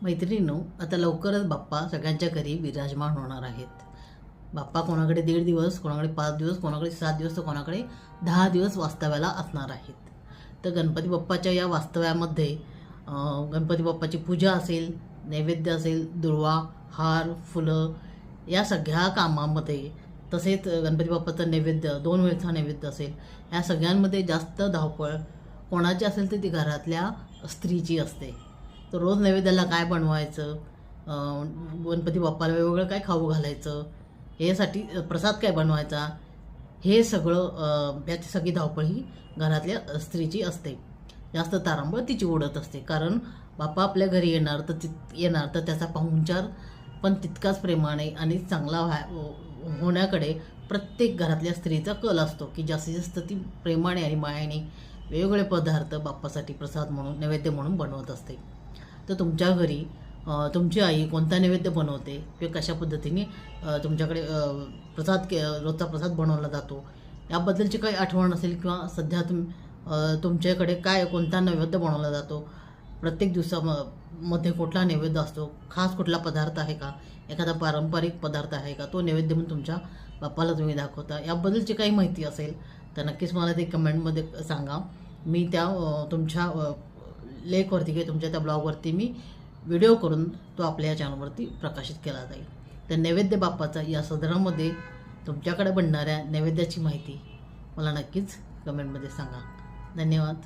मैत्रिणींनो, आता लवकरच बाप्पा सगळ्यांच्या घरी विराजमान होणार आहेत. बाप्पा कोणाकडे 1.5 दिवस, कोणाकडे 5 दिवस, कोणाकडे 7 दिवस, तर कोणाकडे 10 दिवस वास्तव्याला असणार आहेत. तर गणपती बाप्पाच्या या वास्तव्यामध्ये गणपती बाप्पाची पूजा असेल, नैवेद्य असेल, दुर्वा, हार, फुलं या सगळ्या कामामध्ये, तसेच गणपती बाप्पाचं नैवेद्य 2 वेळचा नैवेद्य असेल, या सगळ्यांमध्ये जास्त धावपळ कोणाची असेल तर ती घरातल्या स्त्रीची असते. तर रोज नैवेद्याला काय बनवायचं, गणपती बाप्पाला वेगवेगळं काय खाऊ घालायचं, यासाठी प्रसाद काय बनवायचा, हे सगळं याची सगळी धावपळ ही घरातल्या स्त्रीची असते. जास्त तारांबळ तिची उडत असते, कारण बाप्पा आपल्या घरी येणार तर त्याचा पाहुणचार पण तितकाच प्रेमाने आणि चांगला होण्याकडे प्रत्येक घरातल्या स्त्रीचा कल असतो, की जास्तीत जास्त ती प्रेमाने आणि मायाने वेगवेगळे पदार्थ बाप्पासाठी प्रसाद म्हणून, नैवेद्य म्हणून बनवत असते. तर तुमच्या घरी तुमची आई कोणता नैवेद्य बनवते किंवा कशा पद्धतीने तुमच्याकडे रोजचा प्रसाद बनवला जातो, याबद्दलची काही आठवण असेल, किंवा सध्या तुमच्याकडे कोणता नैवेद्य बनवला जातो, प्रत्येक दिवसामध्ये कुठला नैवेद्य असतो, खास कुठला पदार्थ आहे का, एखादा पारंपरिक पदार्थ आहे का, तो नैवेद्य म्हणून तुमच्या बाप्पाला तुम्ही दाखवता, याबद्दलची काही माहिती असेल तर नक्कीच मला ते कमेंटमध्ये सांगा. मी त्या तुमच्या लेखवरती किंवा तुमच्या त्या ब्लॉगवरती मी व्हिडिओ करून तो आपल्या चॅनलवरती प्रकाशित केला जाईल. तर नैवेद्य बाप्पाचा या सदरामध्ये तुमच्याकडे बनणाऱ्या नैवेद्याची माहिती मला नक्कीच कमेंटमध्ये सांगा. धन्यवाद.